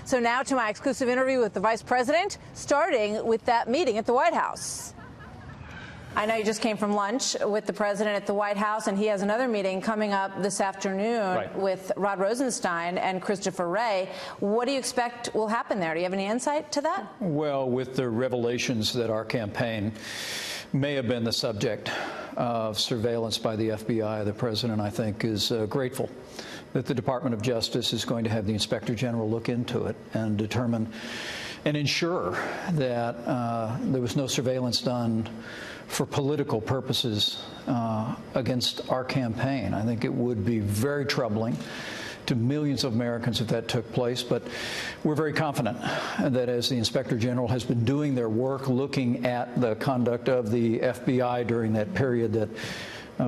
So now to my exclusive interview with the vice president, starting with that meeting at the White House. I know you just came from lunch with the president at the White House, and he has another meeting coming up this afternoon with Rod Rosenstein and Christopher Wray. What do you expect will happen there? Do you have any insight to that? Well, with the revelations that our campaign may have been the subject of surveillance by the FBI, the president, I think, is grateful that the Department of Justice is going to have the Inspector General look into it and determine and ensure that there was no surveillance done for political purposes against our campaign. I think it would be very troubling to millions of Americans if that took place, but we're very confident that as the Inspector General has been doing their work, looking at the conduct of the FBI during that period, that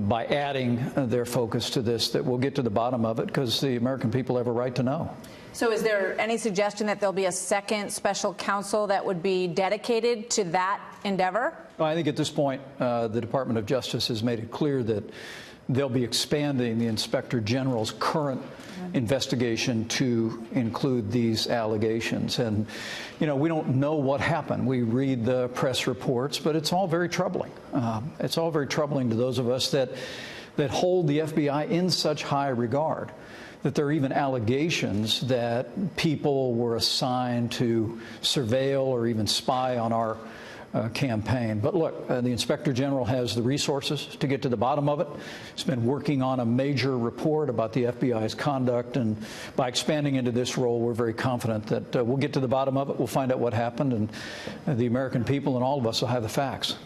by adding their focus to this, that we'll get to the bottom of it, because the American people have a right to know. So is there any suggestion that there'll be a second special counsel that would be dedicated to that endeavor? Well, I think at this point, the Department of Justice has made it clear that they'll be expanding the Inspector General's current investigation to include these allegations. And, you know, we don't know what happened. We read the press reports, but it's all very troubling. It's all very troubling to those of us that hold the FBI in such high regard, that there are even allegations that people were assigned to surveil or even spy on our campaign. But look, the Inspector General has the resources to get to the bottom of it. He's been working on a major report about the FBI's conduct, and by expanding into this role, we're very confident that we'll get to the bottom of it. We'll find out what happened, and the American people and all of us will have the facts.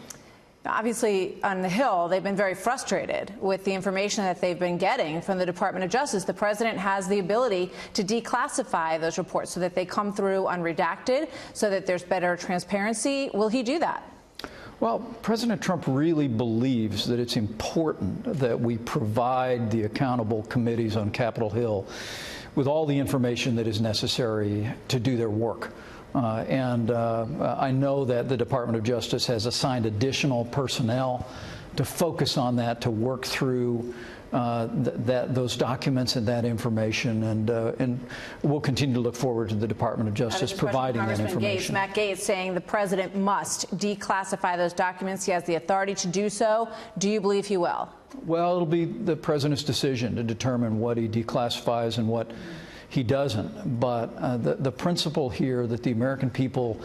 Obviously, on the Hill, they've been very frustrated with the information that they've been getting from the Department of Justice. The president has the ability to declassify those reports so that they come through unredacted, so that there's better transparency. Will he do that? Well, President Trump really believes that it's important that we provide the accountable committees on Capitol Hill with all the information that is necessary to do their work. I know that the Department of Justice has assigned additional personnel to focus on that, to work through those documents and that information, and we'll continue to look forward to the Department of Justice providing that information. Matt Gaetz saying the president must declassify those documents. He has the authority to do so. Do you believe he will? Well, it'll be the president's decision to determine what he declassifies and what he doesn't. But the principle here that the American people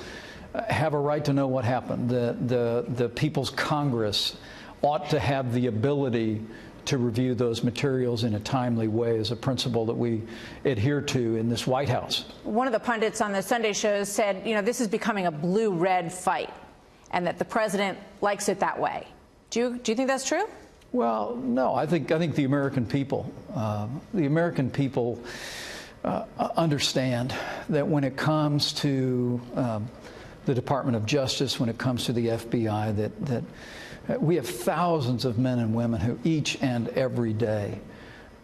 have a right to know what happened, the People's Congress ought to have the ability to review those materials in a timely way, is a principle that we adhere to in this White House. One of the pundits on the Sunday shows said, you know, this is becoming a blue-red fight, and that the president likes it that way. Do you think that's true? Well, no. I think the American people, understand that when it comes to the Department of Justice, when it comes to the FBI, that we have thousands of men and women who each and every day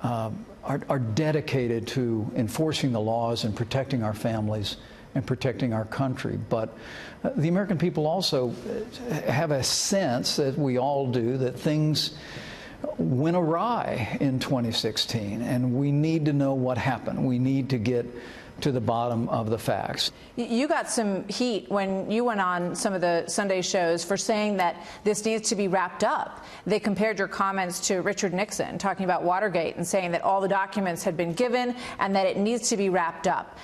are dedicated to enforcing the laws and protecting our families and protecting our country. But the American people also have a sense, that we all do, that things went awry in 2016, and we need to know what happened. We need to get to the bottom of the facts. You got some heat when you went on some of the Sunday shows for saying that this needs to be wrapped up. They compared your comments to Richard Nixon, talking about Watergate, and saying that all the documents had been given and that it needs to be wrapped up.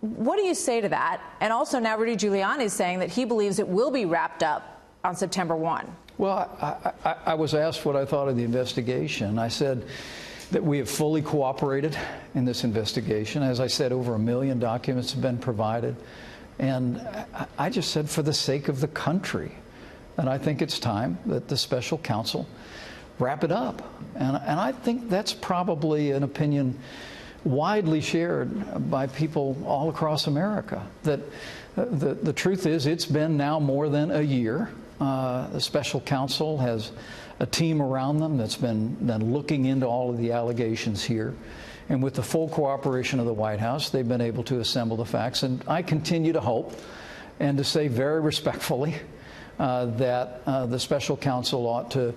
What do you say to that? And also now Rudy Giuliani is saying that he believes it will be wrapped up on September 1. Well, I was asked what I thought of the investigation. I said that we have fully cooperated in this investigation. As I said, over 1 million documents have been provided. And I just said, for the sake of the country, and I think it's time that the special counsel wrap it up. And I think that's probably an opinion widely shared by people all across America, that the truth is, it's been now more than a year. The special counsel has a team around them that's been looking into all of the allegations here. And with the full cooperation of the White House, they've been able to assemble the facts. And I continue to hope and to say very respectfully that the special counsel ought to,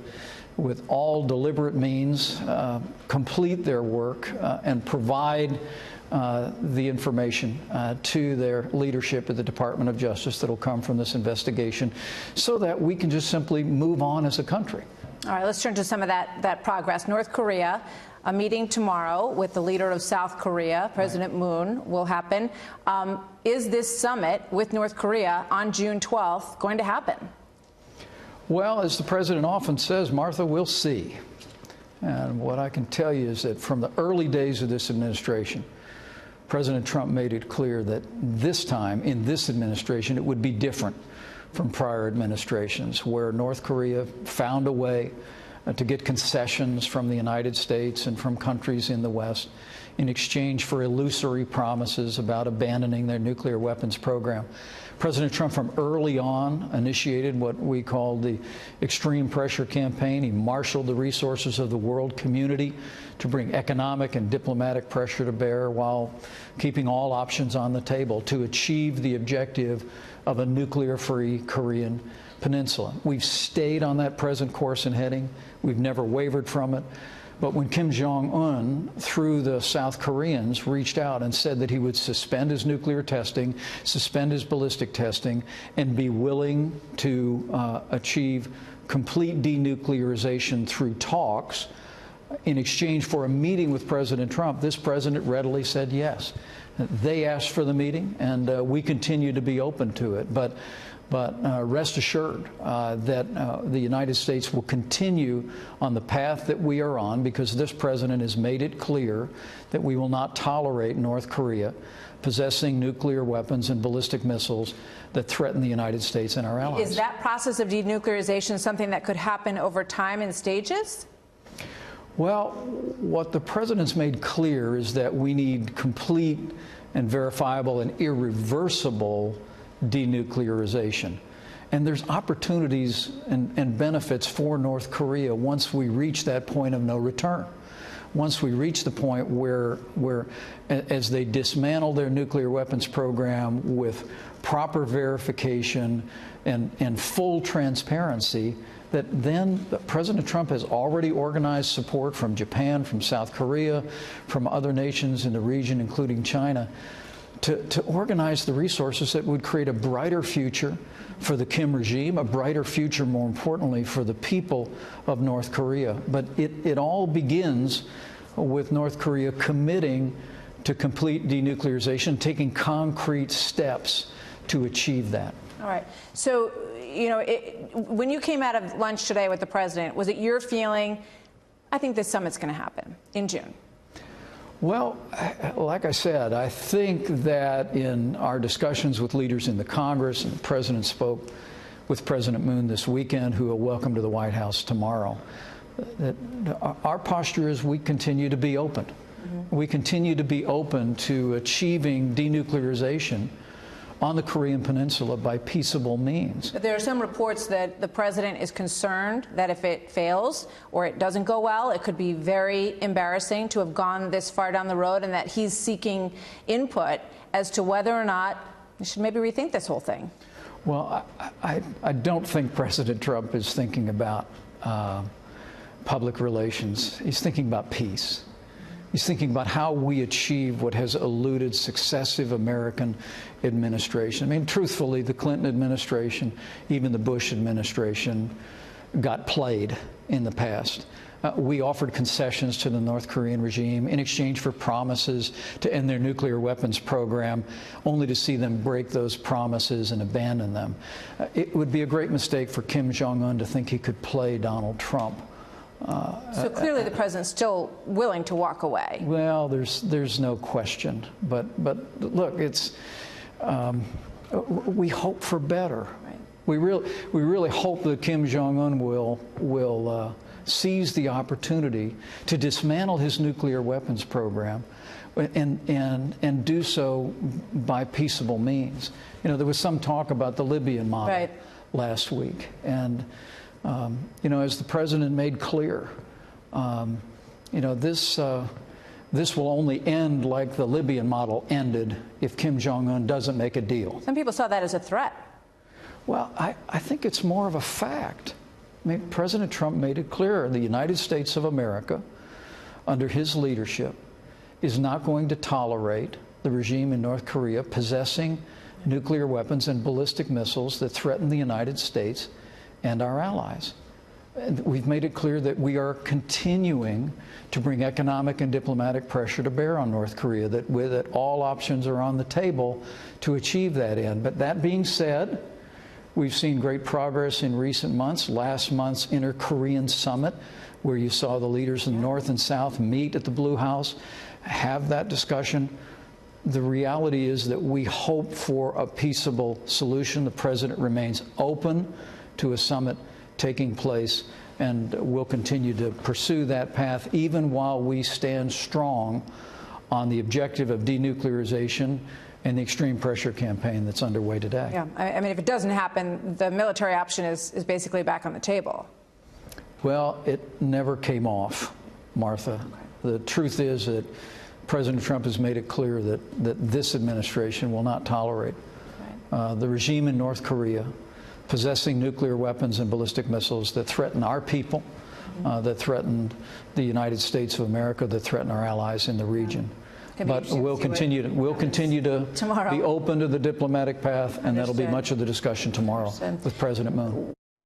with all deliberate means, complete their work and provide the information to their leadership at the Department of Justice that will come from this investigation so that we can just simply move on as a country. All right, let's turn to some of that progress. North Korea, a meeting tomorrow with the leader of South Korea, President Moon, will happen. Is this summit with North Korea on June 12th going to happen? Well, as the president often says, Martha, we'll see. And what I can tell you is that from the early days of this administration, President Trump made it clear that this time, in this administration, it would be different from prior administrations, where North Korea found a way to get concessions from the United States and from countries in the West in exchange for illusory promises about abandoning their nuclear weapons program. President Trump, from early on, initiated what we call the extreme pressure campaign. He marshaled the resources of the world community to bring economic and diplomatic pressure to bear while keeping all options on the table to achieve the objective of a nuclear-free Korean peninsula. We've stayed on that present course and heading. We've never wavered from it. But when Kim Jong-un, through the South Koreans, reached out and said that he would suspend his nuclear testing, suspend his ballistic testing, and be willing to achieve complete denuclearization through talks in exchange for a meeting with President Trump, this president readily said yes. They asked for the meeting, and we continue to be open to it. But rest assured that the United States will continue on the path that we are on, because this president has made it clear that we will not tolerate North Korea possessing nuclear weapons and ballistic missiles that threaten the United States and our allies. Is that process of denuclearization something that could happen over time in stages? Well, what the president's made clear is that we need complete and verifiable and irreversible denuclearization. And there's opportunities and benefits for North Korea once we reach that point of no return. Once we reach the point where as they dismantle their nuclear weapons program with proper verification and full transparency, that then President Trump has already organized support from Japan, from South Korea, from other nations in the region, including China, to organize the resources that would create a brighter future for the Kim regime, a brighter future, more importantly, for the people of North Korea. But it all begins with North Korea committing to complete denuclearization, taking concrete steps to achieve that. All right. So, you know, when you came out of lunch today with the president, was it your feeling, I think this summit's going to happen in June? Well, like I said, I think that in our discussions with leaders in the Congress, and the president spoke with President Moon this weekend, who will welcome to the White House tomorrow, that our posture is we continue to be open. Mm-hmm. We continue to be open to achieving denuclearization on the Korean Peninsula by peaceable means. But there are some reports that the president is concerned that if it fails or it doesn't go well, it could be very embarrassing to have gone this far down the road, and that he's seeking input as to whether or not we should maybe rethink this whole thing. Well, I don't think President Trump is thinking about public relations. He's thinking about peace. He's thinking about how we achieve what has eluded successive American administration. I mean, truthfully, the Clinton administration, even the Bush administration, got played in the past. We offered concessions to the North Korean regime in exchange for promises to end their nuclear weapons program, only to see them break those promises and abandon them. It would be a great mistake for Kim Jong-un to think he could play Donald Trump. So clearly the president's still willing to walk away. Well, there's no question. But look, it's we hope for better. Right. We really hope that Kim Jong-un will seize the opportunity to dismantle his nuclear weapons program and do so by peaceable means. You know, there was some talk about the Libyan model right. last week, and you know, as the president made clear, you know, this will only end like the Libyan model ended if Kim Jong-un doesn't make a deal. Some people saw that as a threat. Well, I think it's more of a fact. I mean, President Trump made it clear the United States of America, under his leadership, is not going to tolerate the regime in North Korea possessing nuclear weapons and ballistic missiles that threaten the United States and our allies. And we've made it clear that we are continuing to bring economic and diplomatic pressure to bear on North Korea, that all options are on the table to achieve that end. But that being said, we've seen great progress in recent months. Last month's Inter-Korean Summit, where you saw the leaders in the North and South meet at the Blue House, have that discussion. The reality is that we hope for a peaceable solution. The President remains open to a summit taking place, and we'll continue to pursue that path even while we stand strong on the objective of denuclearization and the extreme pressure campaign that's underway today. Yeah, I mean, if it doesn't happen, the military option is basically back on the table. Well, it never came off, Martha. Okay. The truth is that President Trump has made it clear that this administration will not tolerate the regime in North Korea possessing nuclear weapons and ballistic missiles that threaten our people, that threaten the United States of America, that threaten our allies in the region. But we'll continue to be open to the diplomatic path, and that'll be much of the discussion tomorrow with President Moon.